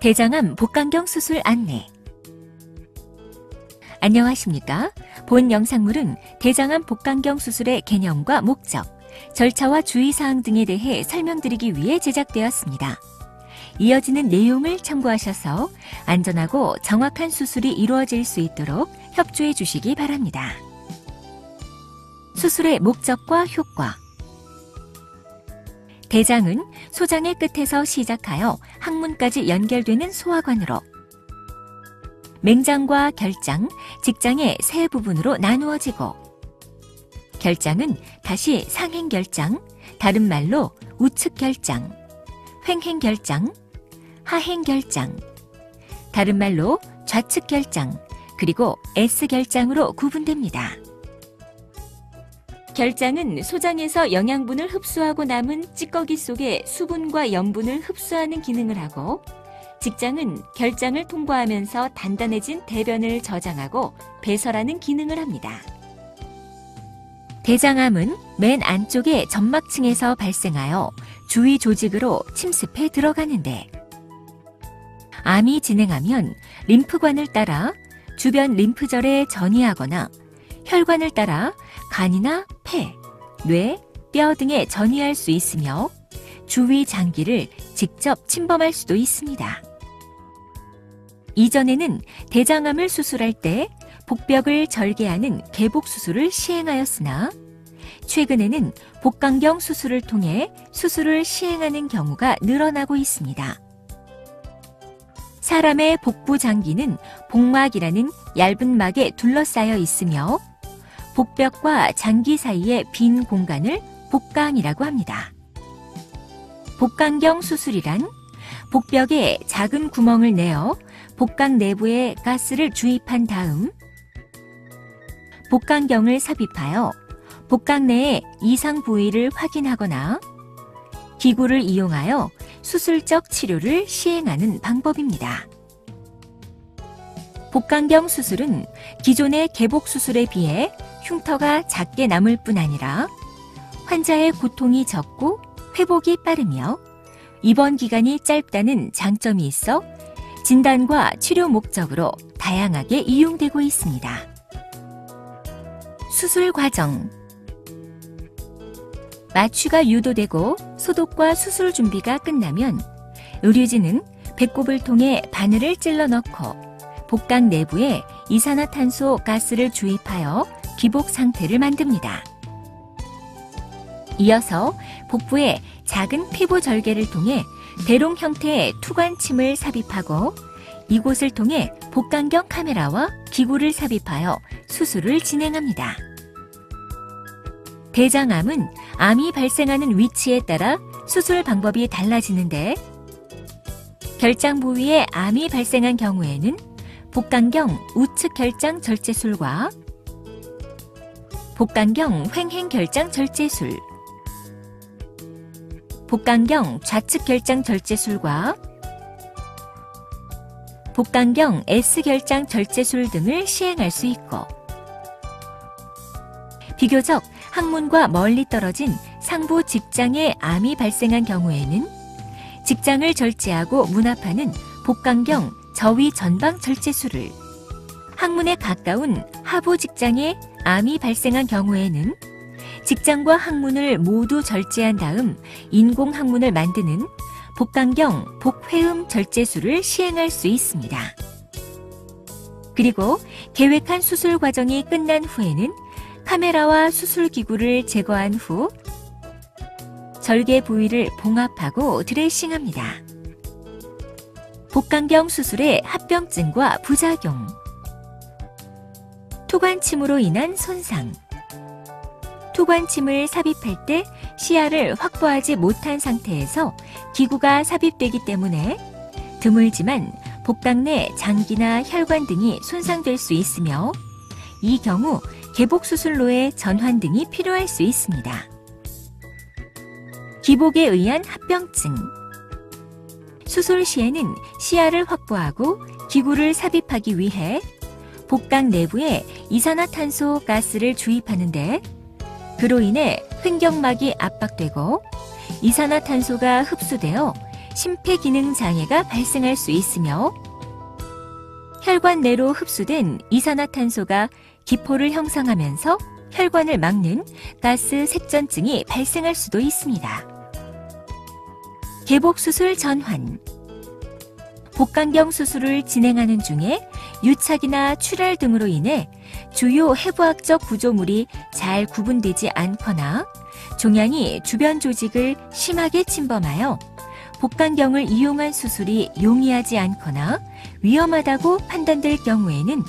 대장암 복강경 수술 안내. 안녕하십니까? 본 영상물은 대장암 복강경 수술의 개념과 목적, 절차와 주의사항 등에 대해 설명드리기 위해 제작되었습니다. 이어지는 내용을 참고하셔서 안전하고 정확한 수술이 이루어질 수 있도록 협조해 주시기 바랍니다. 수술의 목적과 효과. 대장은 소장의 끝에서 시작하여 항문까지 연결되는 소화관으로 맹장과 결장, 직장의 세 부분으로 나누어지고, 결장은 다시 상행결장, 다른 말로 우측결장, 횡행결장, 하행결장, 다른 말로 좌측결장, 그리고 S결장으로 구분됩니다. 결장은 소장에서 영양분을 흡수하고 남은 찌꺼기 속에 수분과 염분을 흡수하는 기능을 하고, 직장은 결장을 통과하면서 단단해진 대변을 저장하고 배설하는 기능을 합니다. 대장암은 맨 안쪽의 점막층에서 발생하여 주위 조직으로 침습해 들어가는데, 암이 진행하면 림프관을 따라 주변 림프절에 전이하거나 혈관을 따라 간이나 폐, 뇌, 뼈 등에 전이할 수 있으며 주위 장기를 직접 침범할 수도 있습니다. 이전에는 대장암을 수술할 때 복벽을 절개하는 개복 수술을 시행하였으나, 최근에는 복강경 수술을 통해 수술을 시행하는 경우가 늘어나고 있습니다. 사람의 복부 장기는 복막이라는 얇은 막에 둘러싸여 있으며, 복벽과 장기 사이의 빈 공간을 복강이라고 합니다. 복강경 수술이란 복벽에 작은 구멍을 내어 복강 내부에 가스를 주입한 다음 복강경을 삽입하여 복강 내의 이상 부위를 확인하거나 기구를 이용하여 수술적 치료를 시행하는 방법입니다. 복강경 수술은 기존의 개복 수술에 비해 흉터가 작게 남을 뿐 아니라 환자의 고통이 적고 회복이 빠르며 입원 기간이 짧다는 장점이 있어 진단과 치료 목적으로 다양하게 이용되고 있습니다. 수술 과정. 마취가 유도되고 소독과 수술 준비가 끝나면 의료진은 배꼽을 통해 바늘을 찔러 넣고 복강 내부에 이산화탄소 가스를 주입하여 기복 상태를 만듭니다. 이어서 복부에 작은 피부 절개를 통해 대롱 형태의 투관침을 삽입하고 이곳을 통해 복강경 카메라와 기구를 삽입하여 수술을 진행합니다. 대장암은 암이 발생하는 위치에 따라 수술 방법이 달라지는데, 결장 부위에 암이 발생한 경우에는 복강경 우측 결장 절제술과 복강경 횡행 결장 절제술, 복강경 좌측 결장 절제술과 복강경 S결장 절제술 등을 시행할 수 있고, 비교적 항문과 멀리 떨어진 상부 직장에 암이 발생한 경우에는 직장을 절제하고 문합하는 복강경 저위 전방 절제술을, 항문에 가까운 하부 직장에 암이 발생한 경우에는 직장과 항문을 모두 절제한 다음 인공 항문을 만드는 복강경 복회음 절제술을 시행할 수 있습니다. 그리고 계획한 수술 과정이 끝난 후에는 카메라와 수술기구를 제거한 후 절개 부위를 봉합하고 드레싱합니다. 복강경 수술의 합병증과 부작용. 투관침으로 인한 손상. 투관침을 삽입할 때 시야를 확보하지 못한 상태에서 기구가 삽입되기 때문에 드물지만 복강 내 장기나 혈관 등이 손상될 수 있으며, 이 경우 개복수술로의 전환 등이 필요할 수 있습니다. 기복에 의한 합병증. 수술 시에는 시야를 확보하고 기구를 삽입하기 위해 복강 내부에 이산화탄소 가스를 주입하는데, 그로 인해 횡격막이 압박되고 이산화탄소가 흡수되어 심폐기능 장애가 발생할 수 있으며 혈관 내로 흡수된 이산화탄소가 기포를 형성하면서 혈관을 막는 가스 색전증이 발생할 수도 있습니다. 개복수술 전환. 복강경 수술을 진행하는 중에 유착이나 출혈 등으로 인해 주요 해부학적 구조물이 잘 구분되지 않거나 종양이 주변 조직을 심하게 침범하여 복강경을 이용한 수술이 용이하지 않거나 위험하다고 판단될 경우에는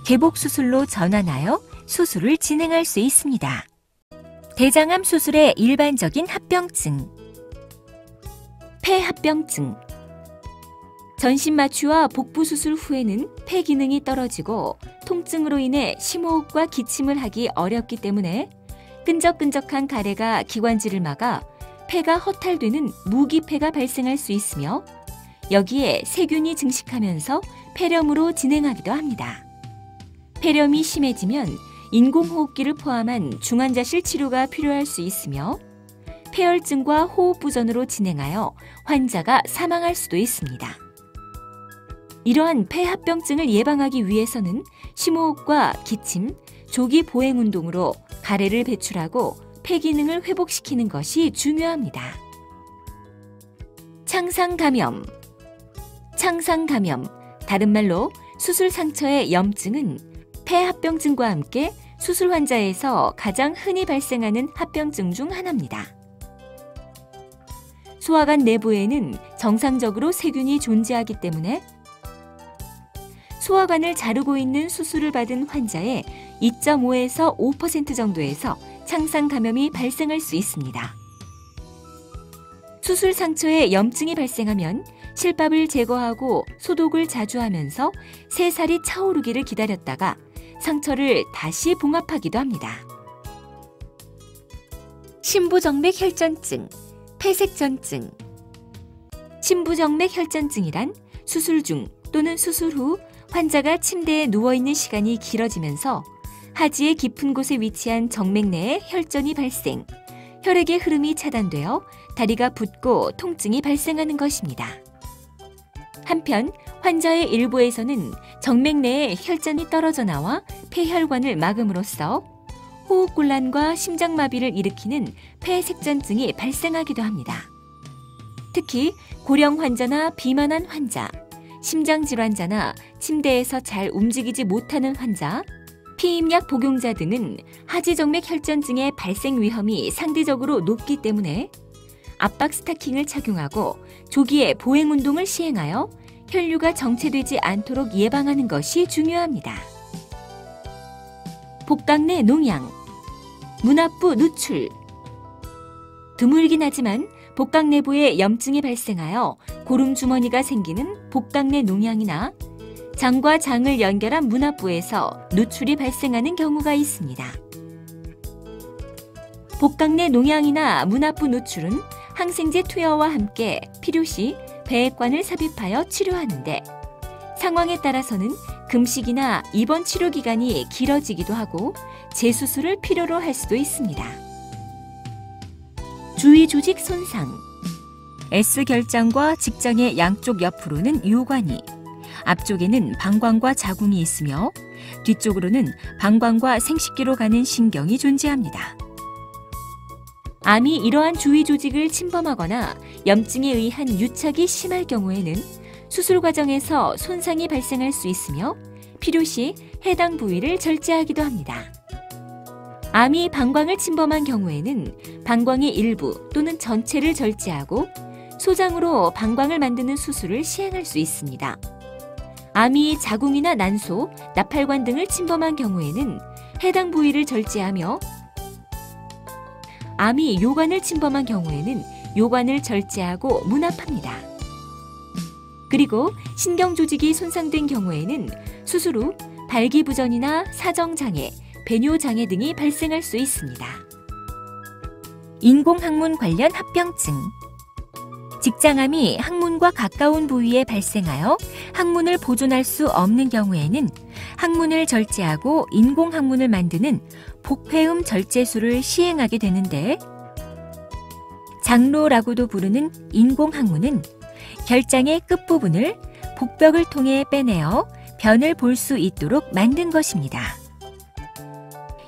개복수술로 전환하여 수술을 진행할 수 있습니다. 대장암 수술의 일반적인 합병증. 폐합병증. 전신마취와 복부수술 후에는 폐 기능이 떨어지고 통증으로 인해 심호흡과 기침을 하기 어렵기 때문에 끈적끈적한 가래가 기관지를 막아 폐가 허탈되는 무기폐가 발생할 수 있으며 여기에 세균이 증식하면서 폐렴으로 진행하기도 합니다. 폐렴이 심해지면 인공호흡기를 포함한 중환자실 치료가 필요할 수 있으며 폐혈증과 호흡부전으로 진행하여 환자가 사망할 수도 있습니다. 이러한 폐합병증을 예방하기 위해서는 심호흡과 기침, 조기 보행 운동으로 가래를 배출하고 폐 기능을 회복시키는 것이 중요합니다. 창상감염. 창상감염, 다른 말로 수술 상처의 염증은 폐합병증과 함께 수술 환자에서 가장 흔히 발생하는 합병증 중 하나입니다. 소화관 내부에는 정상적으로 세균이 존재하기 때문에 소화관을 자르고 있는 수술을 받은 환자의 2.5에서 5% 정도에서 창상 감염이 발생할 수 있습니다. 수술 상처에 염증이 발생하면 실밥을 제거하고 소독을 자주 하면서 새살이 차오르기를 기다렸다가 상처를 다시 봉합하기도 합니다. 심부정맥 혈전증, 폐색전증. 심부정맥 혈전증이란 수술 중 또는 수술 후 환자가 침대에 누워있는 시간이 길어지면서 하지의 깊은 곳에 위치한 정맥 내에 혈전이 발생, 혈액의 흐름이 차단되어 다리가 붓고 통증이 발생하는 것입니다. 한편 환자의 일부에서는 정맥 내에 혈전이 떨어져 나와 폐혈관을 막음으로써 호흡곤란과 심장마비를 일으키는 폐색전증이 발생하기도 합니다. 특히 고령 환자나 비만한 환자, 심장질환자나 침대에서 잘 움직이지 못하는 환자, 피임약 복용자 등은 하지정맥 혈전증의 발생 위험이 상대적으로 높기 때문에 압박 스타킹을 착용하고 조기에 보행 운동을 시행하여 혈류가 정체되지 않도록 예방하는 것이 중요합니다. 복강 내 농양, 문압부 누출. 드물긴 하지만 복강 내부에 염증이 발생하여 고름주머니가 생기는 복강 내 농양이나 장과 장을 연결한 문압부에서 누출이 발생하는 경우가 있습니다. 복강 내 농양이나 문압부 누출은 항생제 투여와 함께 필요시 배액관을 삽입하여 치료하는데 상황에 따라서는 금식이나 입원 치료 기간이 길어지기도 하고 재수술을 필요로 할 수도 있습니다. 주위 조직 손상. S결장과 직장의 양쪽 옆으로는 요관이, 앞쪽에는 방광과 자궁이 있으며 뒤쪽으로는 방광과 생식기로 가는 신경이 존재합니다. 암이 이러한 주위 조직을 침범하거나 염증에 의한 유착이 심할 경우에는 수술 과정에서 손상이 발생할 수 있으며 필요시 해당 부위를 절제하기도 합니다. 암이 방광을 침범한 경우에는 방광의 일부 또는 전체를 절제하고 소장으로 방광을 만드는 수술을 시행할 수 있습니다. 암이 자궁이나 난소, 나팔관 등을 침범한 경우에는 해당 부위를 절제하며 암이 요관을 침범한 경우에는 요관을 절제하고 문압합니다. 그리고 신경조직이 손상된 경우에는 수술 후 발기부전이나 사정장애, 배뇨장애 등이 발생할 수 있습니다. 인공항문 관련 합병증. 직장암이 항문과 가까운 부위에 발생하여 항문을 보존할 수 없는 경우에는 항문을 절제하고 인공항문을 만드는 복회음 절제술을 시행하게 되는데 장로라고도 부르는 인공항문은 결장의 끝부분을 복벽을 통해 빼내어 변을 볼 수 있도록 만든 것입니다.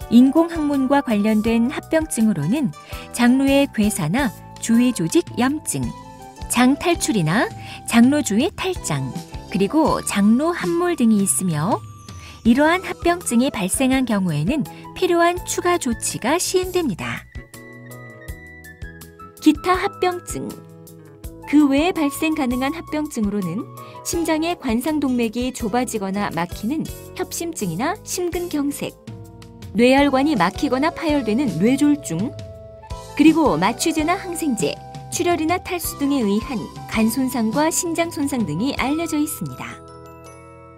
인공항문과 관련된 합병증으로는 장로의 괴사나 주위 조직 염증, 장 탈출이나 장로 주위 탈장, 그리고 장로 함몰 등이 있으며 이러한 합병증이 발생한 경우에는 필요한 추가 조치가 시행됩니다. 기타 합병증. 그 외에 발생 가능한 합병증으로는 심장의 관상동맥이 좁아지거나 막히는 협심증이나 심근경색, 뇌혈관이 막히거나 파열되는 뇌졸중, 그리고 마취제나 항생제, 출혈이나 탈수 등에 의한 간 손상과 신장 손상 등이 알려져 있습니다.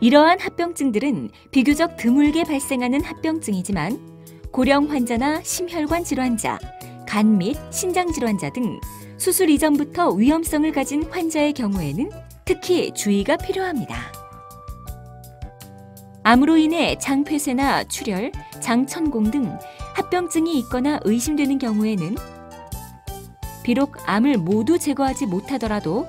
이러한 합병증들은 비교적 드물게 발생하는 합병증이지만 고령 환자나 심혈관 질환자, 간 및 신장 질환자 등 수술 이전부터 위험성을 가진 환자의 경우에는 특히 주의가 필요합니다. 암으로 인해 장폐쇄나 출혈, 장천공 등 합병증이 있거나 의심되는 경우에는 비록 암을 모두 제거하지 못하더라도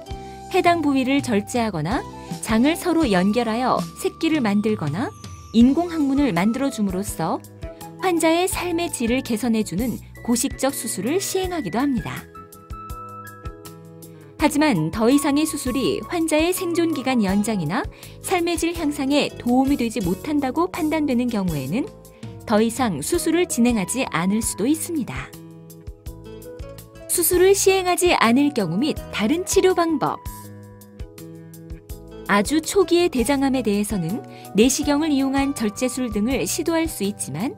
해당 부위를 절제하거나 장을 서로 연결하여 새끼를 만들거나 인공항문을 만들어줌으로써 환자의 삶의 질을 개선해주는 고식적 수술을 시행하기도 합니다. 하지만 더 이상의 수술이 환자의 생존기간 연장이나 삶의 질 향상에 도움이 되지 못한다고 판단되는 경우에는 더 이상 수술을 진행하지 않을 수도 있습니다. 수술을 시행하지 않을 경우 및 다른 치료 방법. 아주 초기의 대장암에 대해서는 내시경을 이용한 절제술 등을 시도할 수 있지만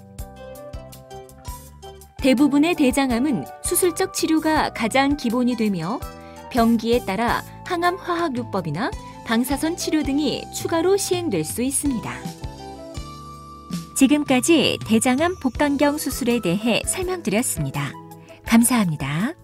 대부분의 대장암은 수술적 치료가 가장 기본이 되며 병기에 따라 항암 화학요법이나 방사선 치료 등이 추가로 시행될 수 있습니다. 지금까지 대장암 복강경 수술에 대해 설명드렸습니다. 감사합니다.